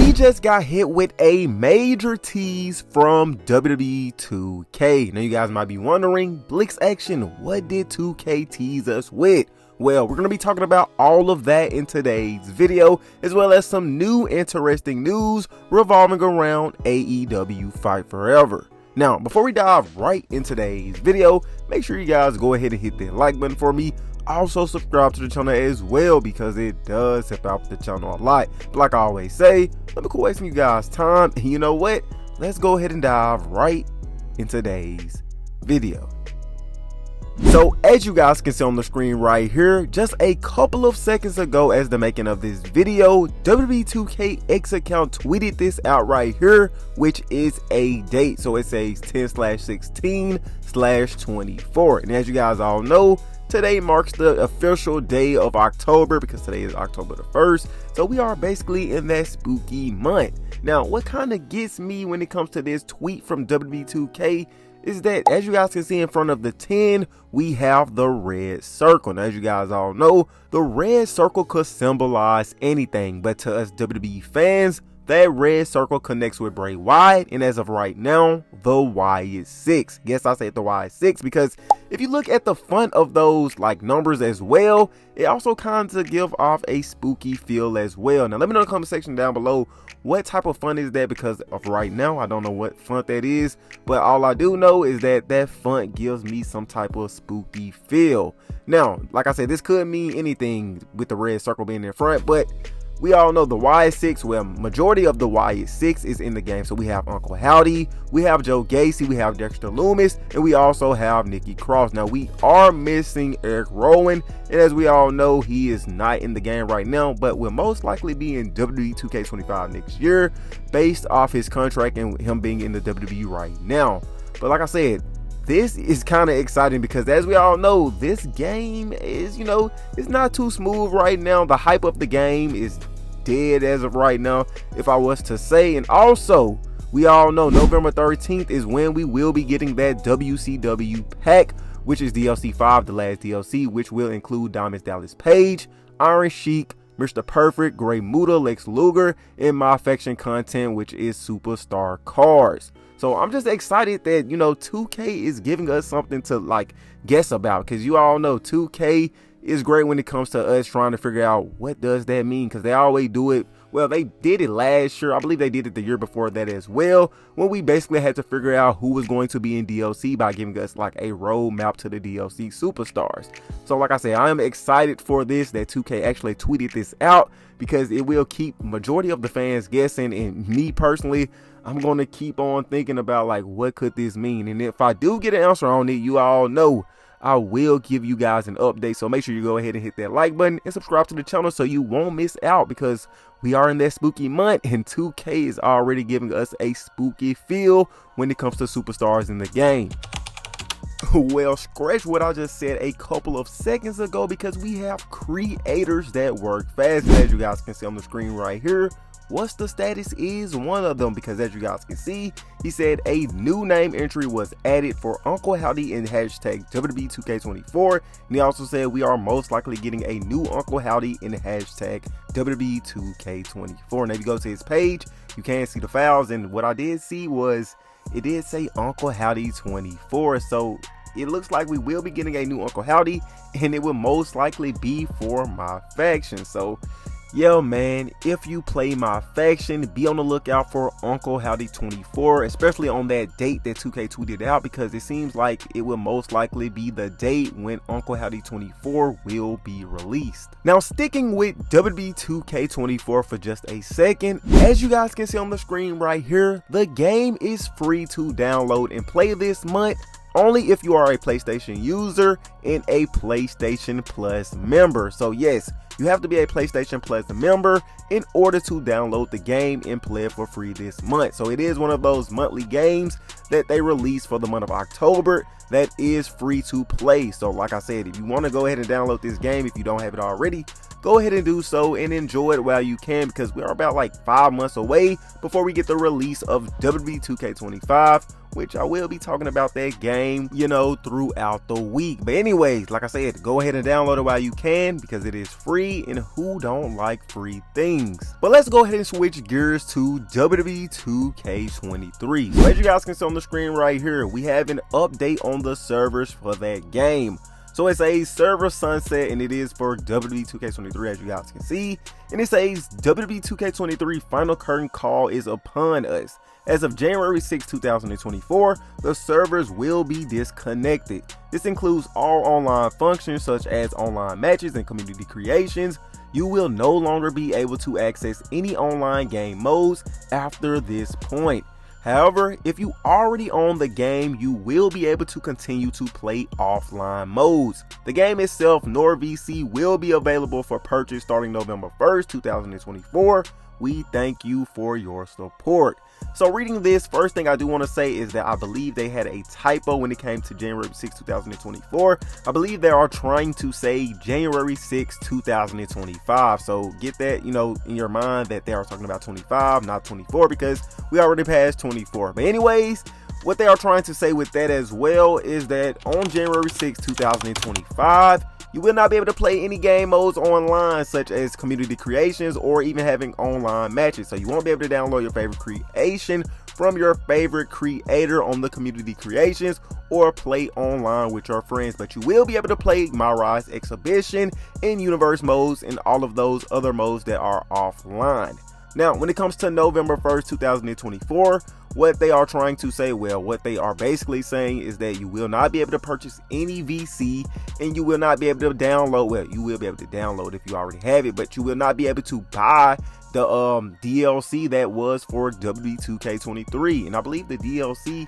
We just got hit with a major tease from WWE 2K. Now you guys might be wondering, Blix Action, what did 2K tease us with? Well, we're going to be talking about all of that in today's video, as well as some new interesting news revolving around AEW Fight Forever. Now, before we dive right into today's video, make sure you guys go ahead and hit that like button for me. Also subscribe to the channel as well, because it does help out the channel a lot. But like I always say, let me quit wasting you guys time, and you know what, let's go ahead and dive right into today's video. So as you guys can see on the screen right here, just a couple of seconds ago as the making of this video, WWE 2K X account tweeted this out right here, which is a date. So it says 10/16/24, and as you guys all know, today marks the official day of October, because today is October the 1st. So we are basically in that spooky month. Now, what kind of gets me when it comes to this tweet from WWE 2K is that, as you guys can see in front of the 10, we have the red circle. Now, as you guys all know, the red circle could symbolize anything, but to us WWE fans, that red circle connects with Bray Wyatt, and as of right now, the Y is 6. Yes, I said the Y is 6 because if you look at the front of those like numbers as well, it also kind of give off a spooky feel as well. Now, let me know in the comment section down below what type of font is that, because of right now, I don't know what font that is, but all I do know is that that font gives me some type of spooky feel. Now, like I said, this could mean anything with the red circle being in front, but we all know the Y is 6. Well, majority of the Y is 6 is in the game. So we have Uncle Howdy, we have Joe Gacy, we have Dexter Loomis, and we also have Nikki Cross. Now, we are missing Eric Rowan, and as we all know, he is not in the game right now, but will most likely be in WWE 2K25 next year, based off his contract and him being in the WWE right now. But like I said, this is kind of exciting because, as we all know, this game is, it's not too smooth right now. The hype of the game is dead as of right now, if I was to say. And also, we all know November 13th is when we will be getting that WCW pack, which is DLC 5, the last DLC, which will include Diamond Dallas Page, Iron Sheik, Mr. Perfect, Grey Muta, Lex Luger, and my faction content, which is Superstar Cars. So I'm just excited that, 2K is giving us something to like guess about, because you all know 2K is great when it comes to us trying to figure out what does that mean, because they always do it. Well, they did it last year. I believe they did it the year before that as well, when we basically had to figure out who was going to be in DLC by giving us like a roadmap to the DLC superstars. So like I said, I am excited for this, that 2K actually tweeted this out, because it will keep majority of the fans guessing, and me personally, I'm going to keep on thinking about like, what could this mean? And if I do get an answer on it, you all know I will give you guys an update. So make sure you go ahead and hit that like button and subscribe to the channel so you won't miss out, because we are in that spooky month and 2K is already giving us a spooky feel when it comes to superstars in the game. Well, scratch what I just said a couple of seconds ago, because we have creators that work fast, as you guys can see on the screen right here. What's the status is one of them, because as you guys can see, he said a new name entry was added for Uncle Howdy in hashtag WWE 2K24, and he also said we are most likely getting a new Uncle Howdy in hashtag WWE 2K24. Now if you go to his page, you can see the files, and what I did see was it did say Uncle Howdy 24, so it looks like we will be getting a new Uncle Howdy, and it will most likely be for my faction. So yo man, if you play my faction, be on the lookout for Uncle Howdy 24, especially on that date that 2K tweeted out, because it seems like it will most likely be the date when Uncle Howdy 24 will be released. Now, sticking with WWE 2K24 for just a second, as you guys can see on the screen right here, the game is free to download and play this month, only if you are a PlayStation user and a PlayStation Plus member. So yes, you have to be a PlayStation Plus member in order to download the game and play it for free this month. So it is one of those monthly games that they release for the month of October that is free to play. So like I said, if you want to go ahead and download this game, if you don't have it already, go ahead and do so and enjoy it while you can, because we are about like 5 months away before we get the release of WWE 2K25, which I will be talking about that game, throughout the week. But anyways, like I said, go ahead and download it while you can because it is free, and who don't like free things? But let's go ahead and switch gears to WWE 2K23. So as you guys can see on the screen right here, we have an update on the servers for that game. So it's a server sunset, and it is for WWE 2K23, as you guys can see. And it says WWE 2K23 final curtain call is upon us. As of January 6, 2024, the servers will be disconnected. This includes all online functions such as online matches and community creations. You will no longer be able to access any online game modes after this point. However, if you already own the game, you will be able to continue to play offline modes. The game itself, nor VC, will be available for purchase starting November 1st, 2024. We thank you for your support. So reading this, first thing I do want to say is that I believe they had a typo when it came to January 6, 2024. I believe they are trying to say January 6, 2025. So get that, in your mind that they are talking about 25, not 24, because we already passed 24. But anyways, what they are trying to say with that as well is that on January 6, 2025, you will not be able to play any game modes online, such as community creations or even having online matches. So you won't be able to download your favorite creation from your favorite creator on the community creations or play online with your friends. But you will be able to play My Rise Exhibition, in universe modes, and all of those other modes that are offline. Now, when it comes to November 1st, 2024, what they are trying to say, what they are basically saying is that you will not be able to purchase any VC, and you will not be able to download, you will be able to download if you already have it, but you will not be able to buy the DLC that was for WWE 2K23. And I believe the DLC,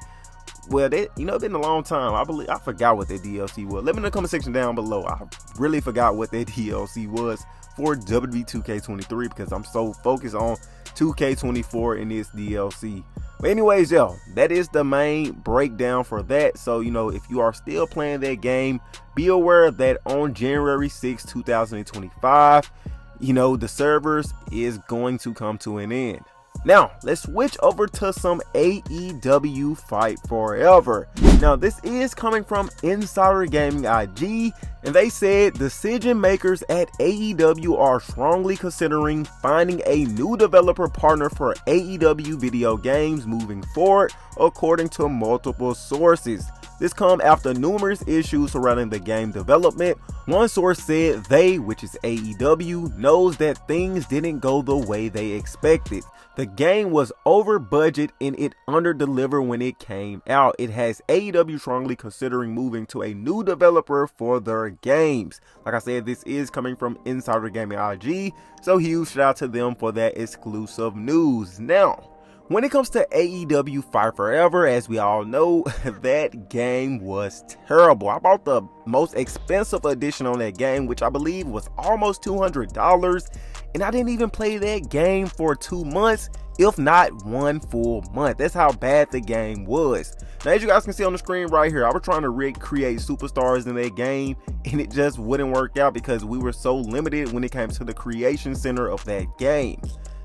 it's been a long time. I forgot what that DLC was. Let me know in the comment section down below. I really forgot what that DLC was for WWE 2K23 because I'm so focused on 2K24 and this DLC. But anyways, that is the main breakdown for that. So, if you are still playing that game, be aware that on January 6, 2025, the servers is going to come to an end. Now, let's switch over to some AEW Fight Forever. Now, this is coming from Insider Gaming IG, and they said decision makers at AEW are strongly considering finding a new developer partner for AEW video games moving forward, according to multiple sources. This comes after numerous issues surrounding the game development. One source said they, which is AEW, knows that things didn't go the way they expected. The game was over budget and it under-delivered when it came out. It has AEW strongly considering moving to a new developer for their games. Like I said, this is coming from Insider Gaming IG, so huge shout out to them for that exclusive news. Now, when it comes to AEW Fight Forever, as we all know, that game was terrible. I bought the most expensive edition on that game, which I believe was almost $200. And I didn't even play that game for 2 months, if not 1 full month. That's how bad the game was. Now, as you guys can see on the screen right here, I was trying to recreate superstars in that game, and it just wouldn't work out because we were so limited when it came to the creation center of that game.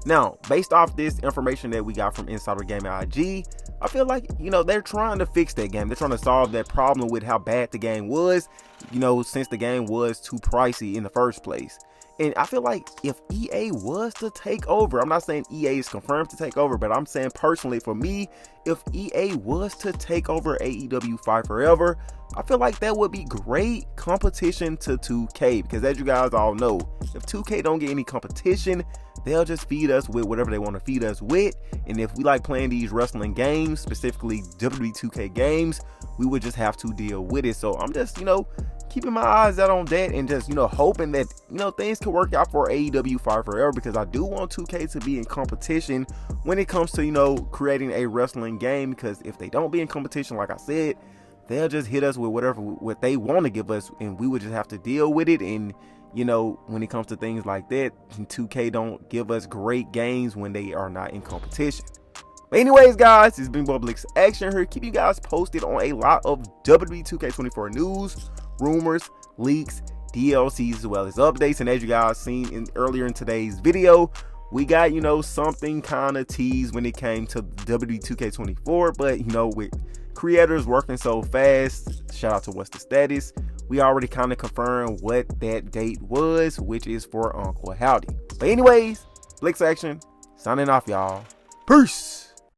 Now, based off this information that we got from Insider Gaming IG, I feel like, they're trying to fix that game. They're trying to solve that problem with how bad the game was, since the game was too pricey in the first place. And I feel like if EA was to take over, I'm not saying EA is confirmed to take over, but I'm saying personally for me, if EA was to take over AEW Fight Forever, I feel like that would be great competition to 2K, because as you guys all know, if 2K don't get any competition, they'll just feed us with whatever they want to feed us with. And if we like playing these wrestling games, specifically WWE 2K games, we would just have to deal with it. So I'm just, keeping my eyes out on that and just, hoping that, things can work out for AEW Fight Forever, because I do want 2K to be in competition when it comes to, creating a wrestling game, because if they don't be in competition, like I said, they'll just hit us with what they want to give us, and we would just have to deal with it. And when it comes to things like that, 2K don't give us great games when they are not in competition. But anyways, guys, this has been Publix Action here. Keep you guys posted on a lot of WWE 2K24 news, rumors, leaks, DLCs, as well as updates. And as you guys seen earlier in today's video, We got, something kind of teased when it came to WWE 2K24, but, with creators working so fast, shout out to What's the Status, we already kind of confirmed what that date was, which is for Uncle Howdy. But anyways, Blix Action, signing off, y'all. Peace.